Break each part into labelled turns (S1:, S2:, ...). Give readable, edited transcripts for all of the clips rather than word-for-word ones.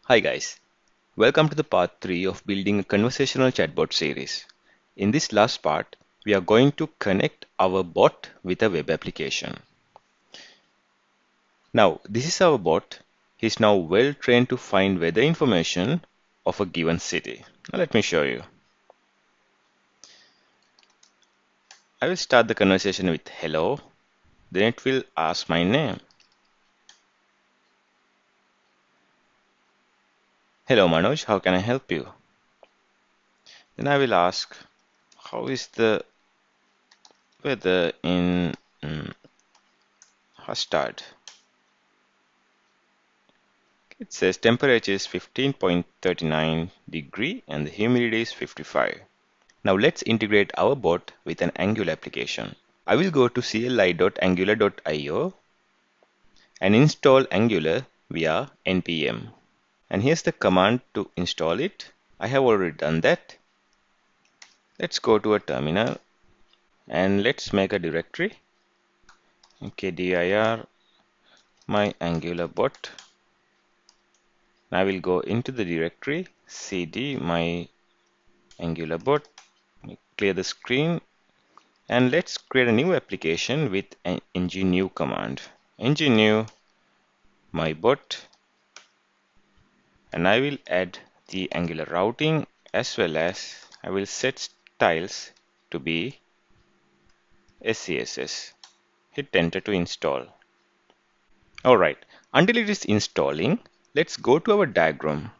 S1: Hi guys, welcome to the part 3 of building a conversational chatbot series. In this last part, we are going to connect our bot with a web application. Now, this is our bot. He's now well trained to find weather information of a given city. Now, let me show you. I will start the conversation with hello, then it will ask my name. Hello Manoj, how can I help you? Then I will ask, how is the weather in Hastad? It says temperature is 15.39 degree and the humidity is 55. Now let's integrate our bot with an Angular application. I will go to cli.angular.io and install Angular via npm. And here's the command to install it. I have already done that. Let's go to a terminal and let's make a directory. Okay, dir my Angular bot. I will go into the directory cd my Angular bot, clear the screen, and let's create a new application with an ng-new command. ng-new my bot, and I will add the Angular routing as well as I will set styles to be SCSS. Hit enter to install. Alright, until it is installing, let's go to our diagram.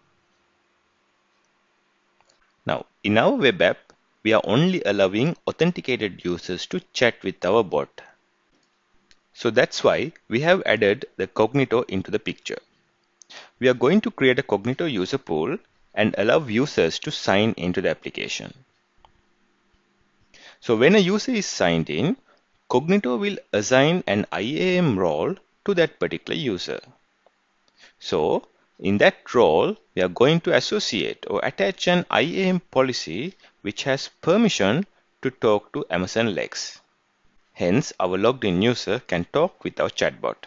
S1: Now, in our web app, we are only allowing authenticated users to chat with our bot. So that's why we have added the Cognito into the picture. We are going to create a Cognito user pool and allow users to sign into the application. So when a user is signed in, Cognito will assign an IAM role to that particular user. So in that role, we are going to associate or attach an IAM policy which has permission to talk to Amazon Lex. Hence, our logged in user can talk with our chatbot.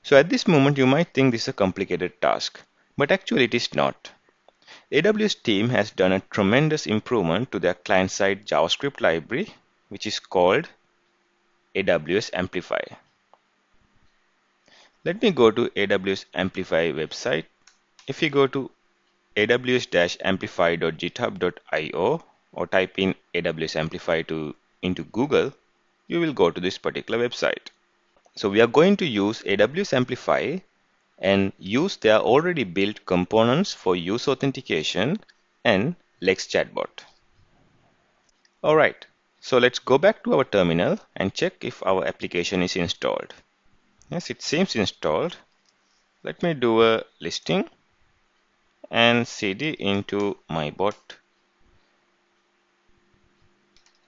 S1: So at this moment, you might think this is a complicated task, but actually it is not. AWS team has done a tremendous improvement to their client-side JavaScript library, which is called AWS Amplify. Let me go to AWS Amplify website. If you go to aws-amplify.github.io or type in AWS Amplify into Google, you will go to this particular website. So we are going to use AWS Amplify and use their already built components for user authentication and Lex chatbot. Alright, so let's go back to our terminal and check if our application is installed. Yes, it seems installed. Let me do a listing and cd into my bot.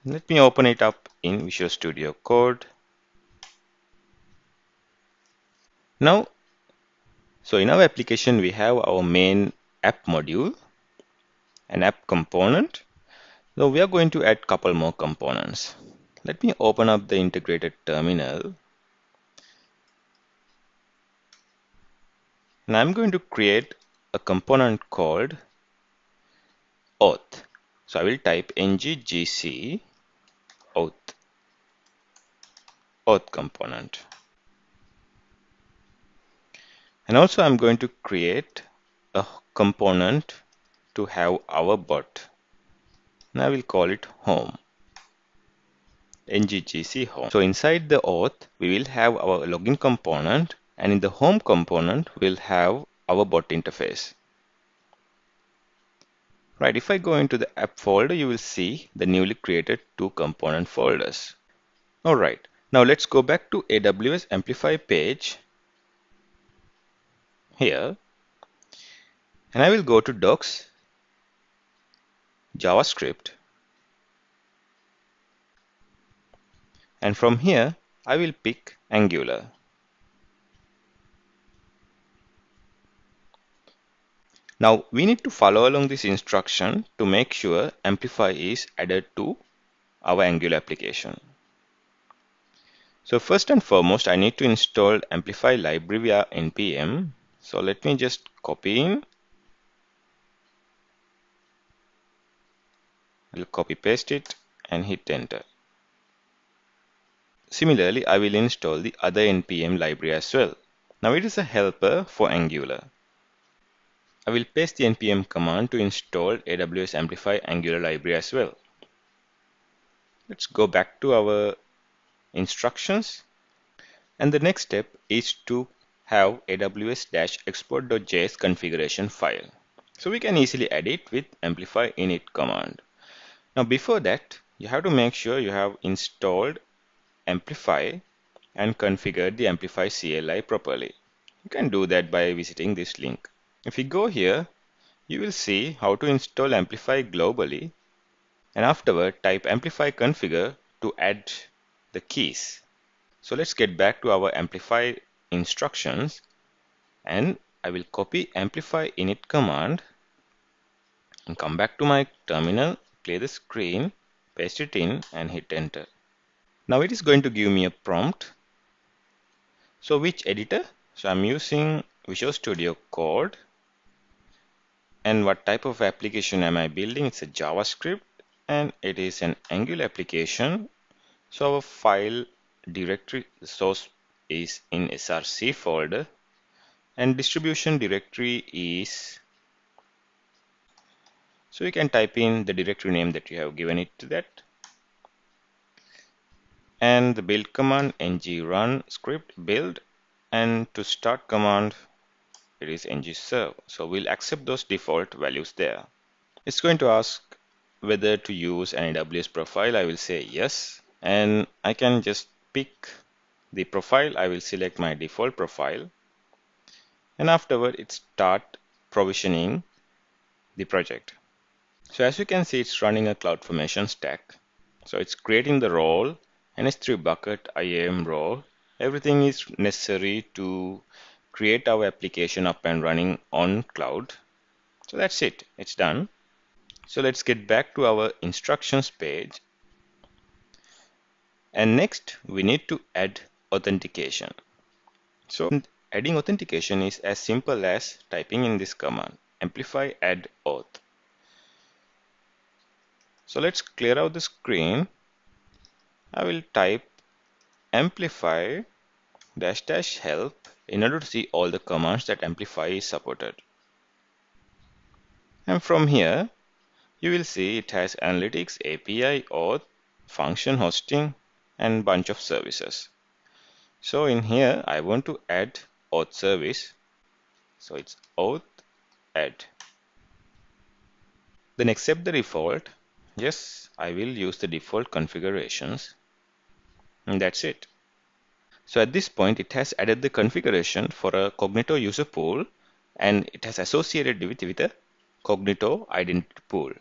S1: Let me open it up in Visual Studio Code. Now, so in our application, we have our main app module, an app component. So we are going to add a couple more components. Let me open up the integrated terminal. And I'm going to create a component called auth. So I will type ng-gc auth component. And also I'm going to create a component to have our bot. And I will call it home. ng-gc home. So inside the auth, we will have our login component, and in the home component, we'll have our bot interface. Right, if I go into the app folder, you will see the newly created two component folders. Alright, now let's go back to AWS Amplify page here, and I will go to docs, JavaScript, and from here I will pick Angular. Now we need to follow along this instruction to make sure Amplify is added to our Angular application. So first and foremost, I need to install Amplify library via npm. So let me just copy in. We'll copy paste it and hit enter. Similarly, I will install the other npm library as well. Now it is a helper for Angular. I will paste the npm command to install AWS Amplify Angular library as well. Let's go back to our instructions. And the next step is to have aws-export.js configuration file. So we can easily add it with amplify init command. Now before that, you have to make sure you have installed Amplify and configured the Amplify CLI properly. You can do that by visiting this link. If you go here, you will see how to install Amplify globally, and afterward type amplify configure to add the keys. So let's get back to our Amplify instructions, and I will copy amplify init command and come back to my terminal, clear the screen, paste it in and hit enter. Now it is going to give me a prompt. So which editor? So I'm using Visual Studio Code. And what type of application am I building? It's a JavaScript and it is an Angular application. So our file directory source is in src folder and distribution directory is, so you can type in the directory name that you have given it to that, and the build command ng run script build, and to start command it is ng serve. So we'll accept those default values there. It's going to ask whether to use an AWS profile. I will say yes, and I can just pick the profile. I will select my default profile, and afterward it start provisioning the project. So as you can see, it's running a CloudFormation stack. So it's creating the role, an S3 bucket, IAM role. Everything is necessary to create our application up and running on cloud. So that's it, it's done. So let's get back to our instructions page. And next we need to add authentication. So adding authentication is as simple as typing in this command, amplify add auth. So let's clear out the screen. I will type amplify -- help in order to see all the commands that Amplify is supported. And from here, you will see it has analytics, API, auth, function hosting, and bunch of services. So in here, I want to add auth service. So it's auth add. Then accept the default. Yes, I will use the default configurations. And that's it. So at this point, it has added the configuration for a Cognito user pool, and it has associated with a Cognito identity pool.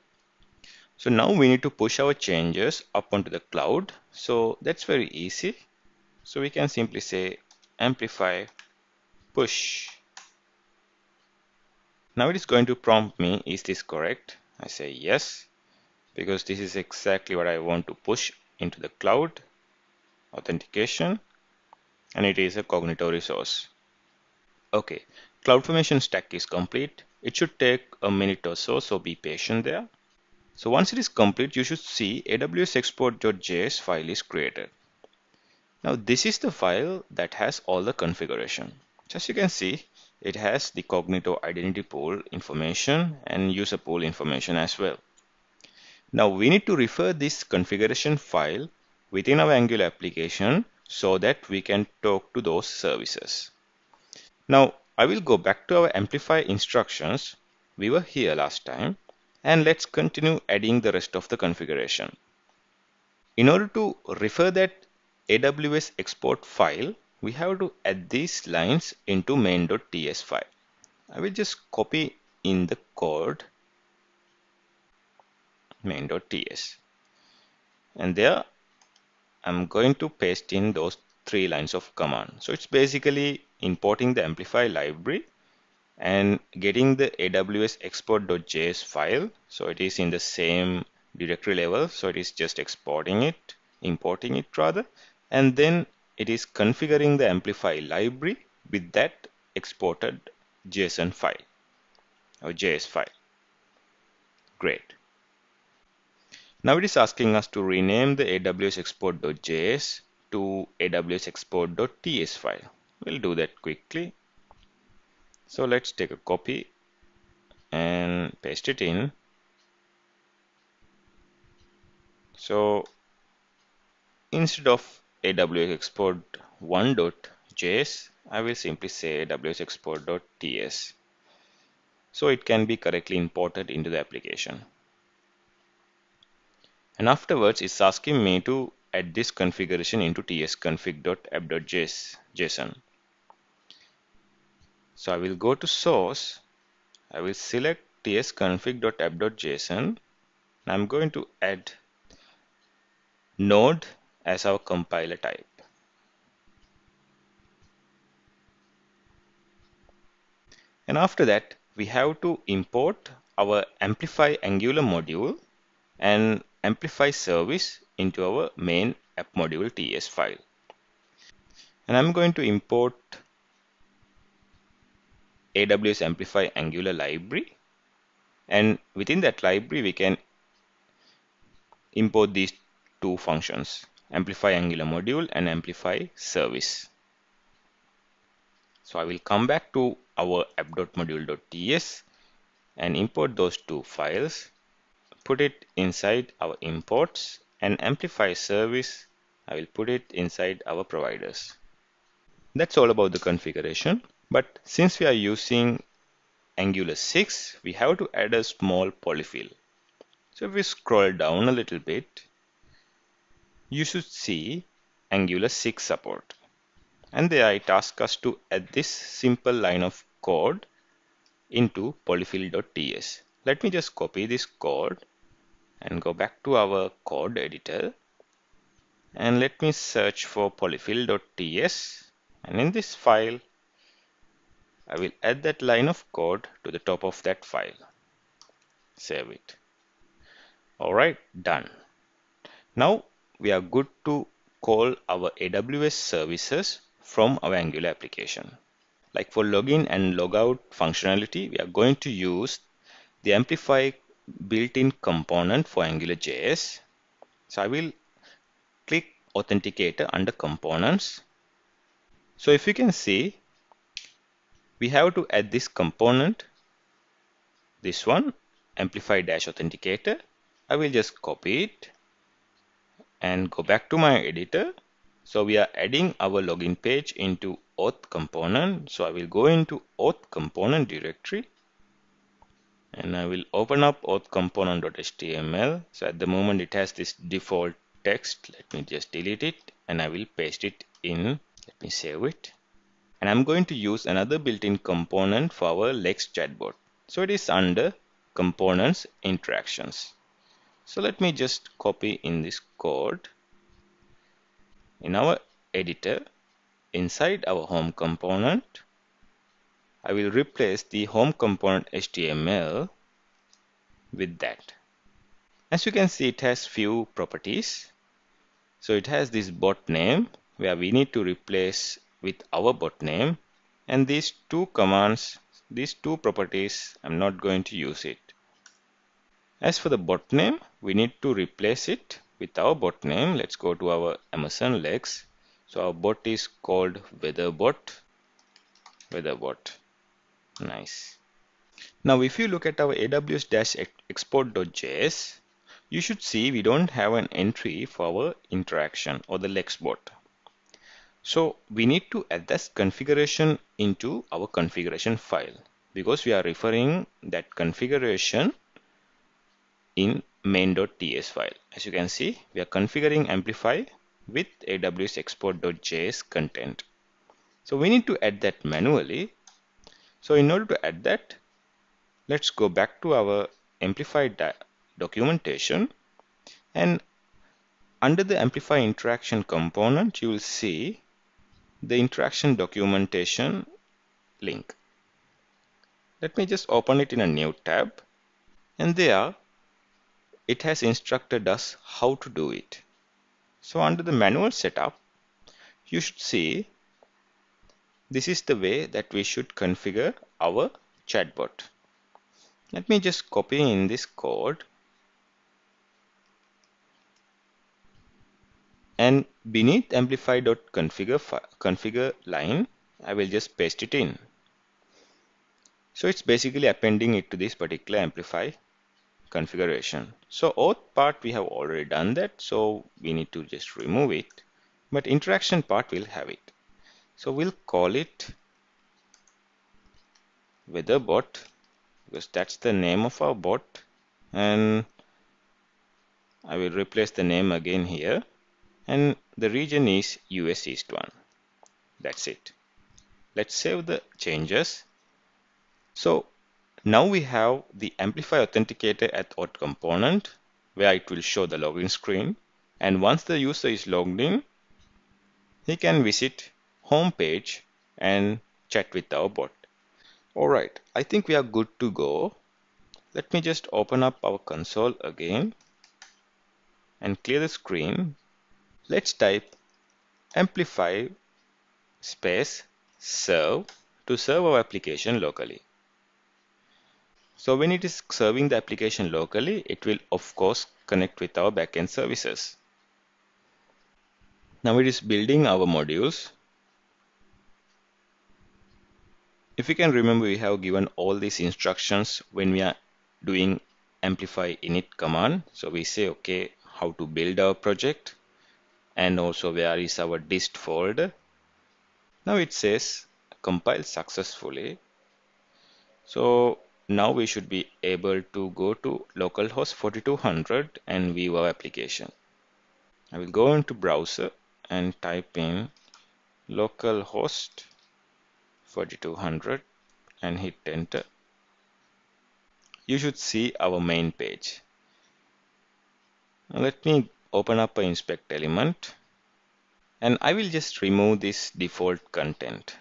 S1: So now we need to push our changes up onto the cloud. So that's very easy. So we can simply say amplify push. Now it is going to prompt me, is this correct? I say yes, because this is exactly what I want to push into the cloud authentication, and it is a Cognito resource. Okay, CloudFormation stack is complete. It should take a minute or so, so be patient there. So once it is complete, you should see AWS export.js file is created. Now this is the file that has all the configuration. So as you can see, it has the Cognito identity pool information and user pool information as well. Now we need to refer this configuration file within our Angular application so that we can talk to those services. Now I will go back to our Amplify instructions. We were here last time, and let's continue adding the rest of the configuration. In order to refer that AWS export file, we have to add these lines into main.ts file. I will just copy in the code main.ts, and there I'm going to paste in those 3 lines of command. So it's basically importing the Amplify library and getting the AWS export.js file. So it is in the same directory level. So it is just exporting it, importing it rather, and then it is configuring the Amplify library with that exported JSON file or JS file. Great. Now it is asking us to rename the AWS export.js to AWS export.ts file. We'll do that quickly. So let's take a copy and paste it in. So instead of AWS export 1.js, I will simply say AWS export.ts. So it can be correctly imported into the application. And afterwards, it's asking me to add this configuration into tsconfig.app.json. So I will go to source. I will select tsconfig.app.json. I'm going to add node as our compiler type. And after that, we have to import our Amplify Angular module and Amplify service into our main app module ts file. And I'm going to import AWS Amplify Angular library, and within that library we can import these two functions, Amplify Angular module and Amplify service. So I will come back to our app.module.ts and import those two files, put it inside our imports, and Amplify service I will put it inside our providers. That's all about the configuration. But since we are using Angular 6, we have to add a small polyfill. So if we scroll down a little bit, you should see Angular 6 support. And there it asks us to add this simple line of code into polyfill.ts. Let me just copy this code and go back to our code editor. And let me search for polyfill.ts. And in this file, I will add that line of code to the top of that file. Save it. Alright, done. Now we are good to call our AWS services from our Angular application. Like for login and logout functionality, we are going to use the Amplify built-in component for AngularJS. So I will click Authenticator under Components. So if you can see, we have to add this component, this one, Amplify-Authenticator. I will just copy it and go back to my editor. So we are adding our login page into auth component. So I will go into auth component directory and I will open up auth component.html. So at the moment it has this default text. Let me just delete it and I will paste it in. Let me save it. And I'm going to use another built-in component for our Lex chatbot. So it is under components interactions. So let me just copy in this code. In our editor, inside our home component, I will replace the home component HTML with that. As you can see, it has few properties. So it has this bot name where we need to replace with our bot name, and these two commands, these two properties, I'm not going to use it. As for the bot name, we need to replace it with our bot name. Let's go to our Amazon Lex. So our bot is called weatherbot. Nice. Now if you look at our aws-export.js, you should see we don't have an entry for our interaction or the Lex bot. So we need to add this configuration into our configuration file because we are referring that configuration in main.ts file. As you can see, we are configuring Amplify with AWS export.js content. So we need to add that manually. So in order to add that, let's go back to our Amplify documentation, and under the Amplify interaction component, you will see the interaction documentation link. Let me just open it in a new tab, and there it has instructed us how to do it. So under the manual setup, you should see this is the way that we should configure our chatbot. Let me just copy in this code, and beneath amplify.configure line, I will just paste it in. So it's basically appending it to this particular amplify configuration. So auth part we have already done that, so we need to just remove it, but interaction part will have it. So we'll call it weather bot because that's the name of our bot, and I will replace the name again here, and the region is US East 1. That's it. Let's save the changes. So now we have the Amplify Authenticator at auth component where it will show the login screen, and once the user is logged in, he can visit home page and chat with our bot. Alright, I think we are good to go. Let me just open up our console again and clear the screen. Let's type amplify space serve to serve our application locally. So when it is serving the application locally, it will of course connect with our backend services. Now it is building our modules. If you can remember, we have given all these instructions when we are doing amplify init command. So we say, okay, how to build our project and also where is our dist folder. Now it says compile successfully. So now we should be able to go to localhost 4200 and view our application. I will go into browser and type in localhost 4200 and hit enter. You should see our main page. Now let me open up an inspect element, and I will just remove this default content.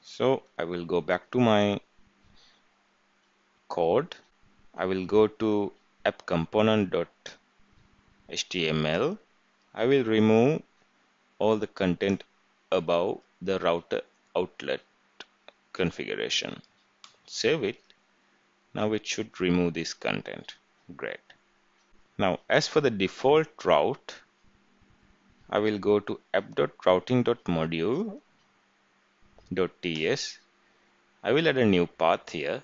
S1: So I will go back to my code. I will go to app component.html. I will remove all the content above the router outlet configuration. Save it. Now it should remove this content. Great. Now as for the default route, I will go to app.routing.module.ts. I will add a new path here.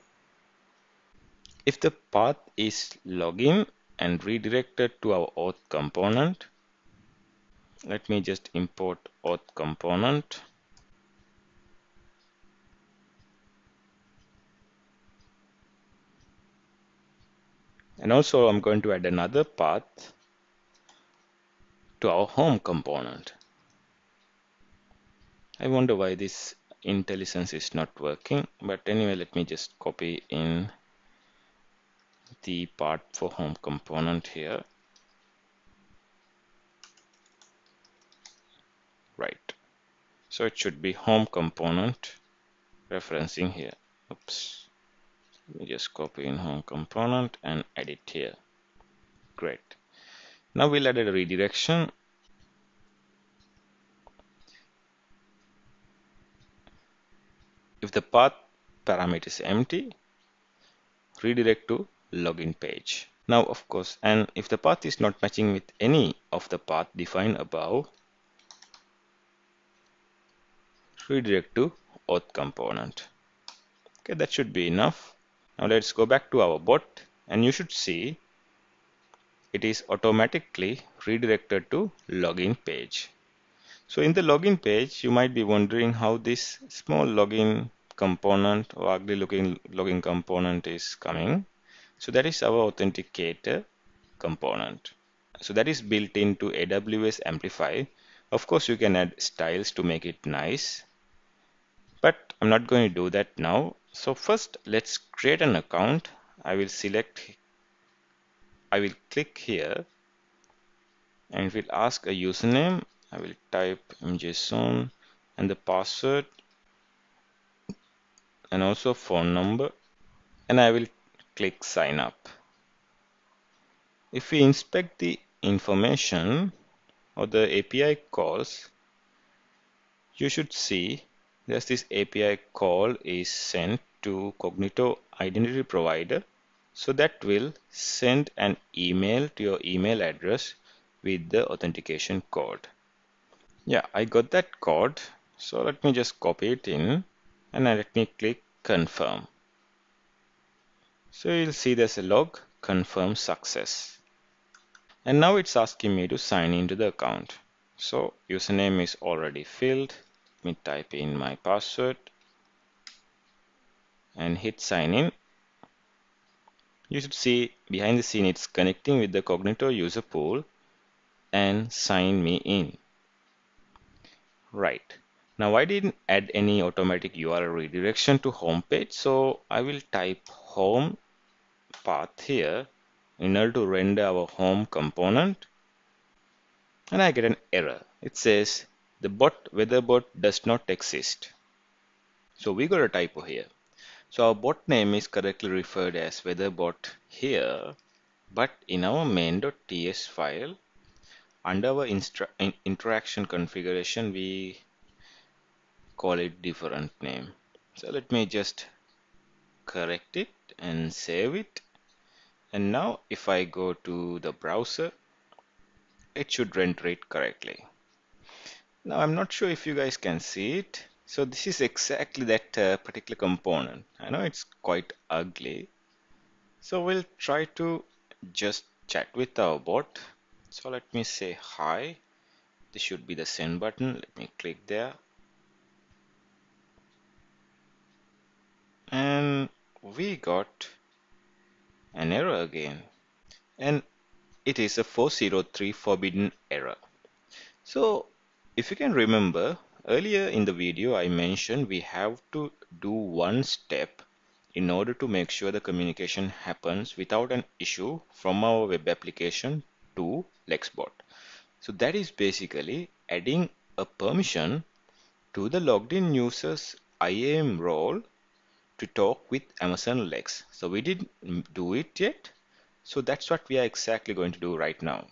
S1: If the path is login and redirected to our auth component, let me just import auth component. And also I'm going to add another path to our home component. I wonder why this IntelliSense is not working, but anyway, let me just copy in the part for home component here. Right. So it should be home component referencing here. Oops. Let me just copy in home component and edit here. Great. Now we'll add a redirection. If the path parameter is empty, redirect to login page. Now of course, and if the path is not matching with any of the path defined above, redirect to auth component. Okay, that should be enough. Now let's go back to our bot, and you should see it is automatically redirected to login page. So in the login page, you might be wondering how this small login component or ugly looking login component is coming. So that is our authenticator component. So that is built into AWS Amplify. Of course, you can add styles to make it nice, but I'm not going to do that now. So first, let's create an account. I will click here and it will ask a username. I will type mjson and the password and also phone number, and I will click sign up. If we inspect the information or the API calls, you should see there's this API call is sent to Cognito identity provider. So that will send an email to your email address with the authentication code. Yeah, I got that code. So let me just copy it in and let me click confirm. So you'll see there's a log confirm success. And now it's asking me to sign into the account. So username is already filled. Let me type in my password and hit sign in. You should see behind the scene it's connecting with the Cognito user pool and sign me in. Right. Now I didn't add any automatic URL redirection to home page, so I will type home path here in order to render our home component, and I get an error. It says the weather bot does not exist. So we got a typo here. So our bot name is correctly referred as weatherbot here, but in our main.ts file, under our interaction configuration, we call it different name. So let me just correct it and save it. And now if I go to the browser, it should render it correctly. Now I'm not sure if you guys can see it. So this is exactly that particular component. I know it's quite ugly. So we'll try to just chat with our bot. So let me say hi. This should be the send button. Let me click there. And we got an error again. And it is a 403 forbidden error. So if you can remember, earlier in the video I mentioned we have to do one step in order to make sure the communication happens without an issue from our web application to Lexbot. So that is basically adding a permission to the logged in user's IAM role to talk with Amazon Lex. So we didn't do it yet. So that's what we are exactly going to do right now.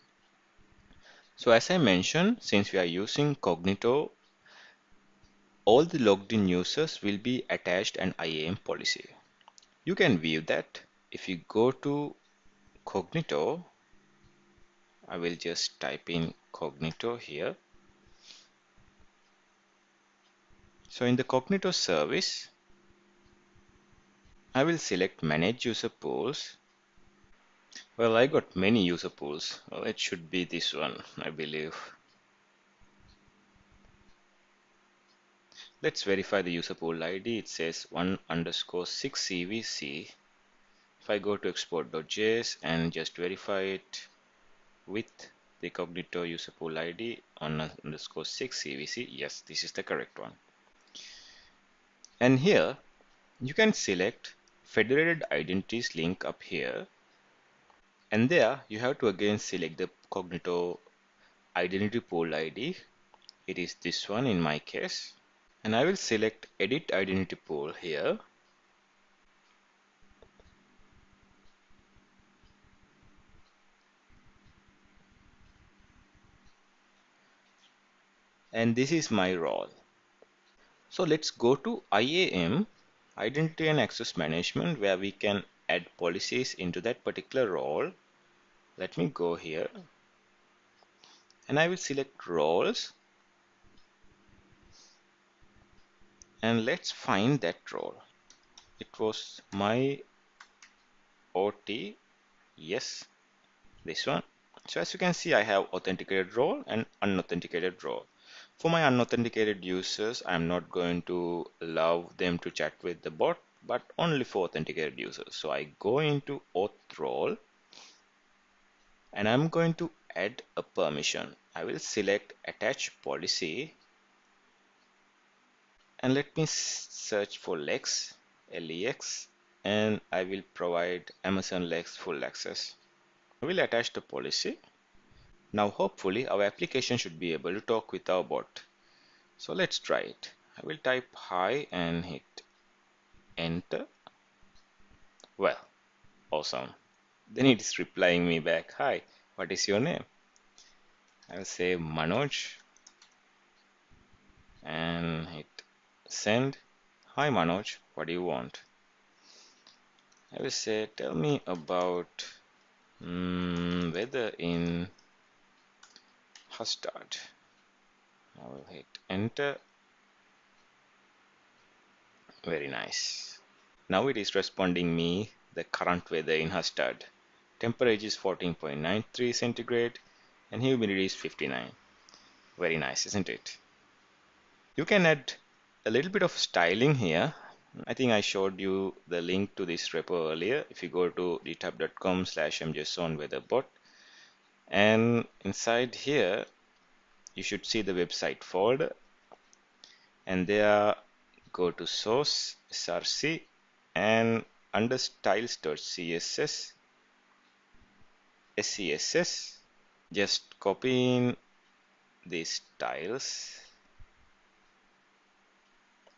S1: So as I mentioned, since we are using Cognito, all the logged in users will be attached an IAM policy. You can view that. If you go to Cognito, I will just type in Cognito here. So in the Cognito service, I will select manage user pools. Well, I got many user pools. Well, it should be this one, I believe. Let's verify the user pool ID. It says 1_6 CVC. If I go to export.js and just verify it with the Cognito user pool ID 1_6 CVC, yes, this is the correct one. And here you can select federated identities link up here, and there you have to again select the Cognito identity pool ID. It is this one in my case, and I will select edit identity pool here. And this is my role. So let's go to IAM, Identity and Access Management, where we can add policies into that particular role. Let me go here and I will select roles, and let's find that role. It was my OT, yes, this one. So as you can see, I have authenticated role and unauthenticated role. For my unauthenticated users, I'm not going to allow them to chat with the bot, but only for authenticated users. So I go into auth role and I'm going to add a permission. I will select attach policy and let me search for Lex, LEX, and I will provide Amazon Lex full access. I will attach the policy. Now hopefully our application should be able to talk with our bot. So let's try it. I will type hi and hit enter. Well, awesome. Then it is replying me back, hi, what is your name? I will say Manoj. and hit send. Hi Manoj, what do you want? I will say, tell me about weather in Hustad. I will hit enter. Very nice. Now it is responding me the current weather in Hustad. Temperature is 14.93 centigrade and humidity is 59. Very nice, isn't it? You can add a little bit of styling here. I think I showed you the link to this repo earlier. If you go to github.com/mjson-weatherbot, and inside here you should see the website folder, and there go to source src, and under styles.css scss, just copy in these styles.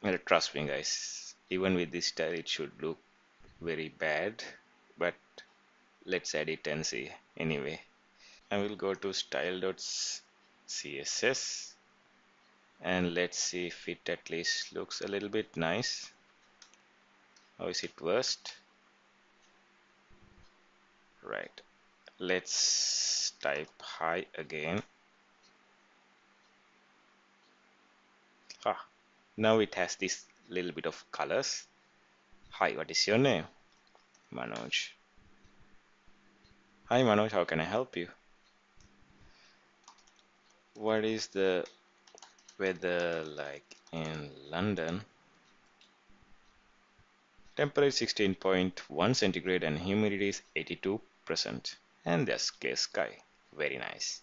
S1: Well, trust me guys, even with this style it should look very bad, but let's add it and see. Anyway, I will go to style.css and let's see if it at least looks a little bit nice. How is it worst? Right, let's type hi again. Now it has this little bit of colors. Hi, what is your name? Manoj. Hi Manoj, how can I help you? What is the weather like in London? Temperature 16.1 centigrade and humidity is 82%. And there's clear sky. Very nice.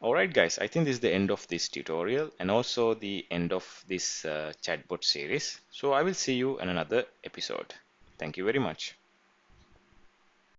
S1: Alright guys, I think this is the end of this tutorial and also the end of this chatbot series. So I will see you in another episode. Thank you very much.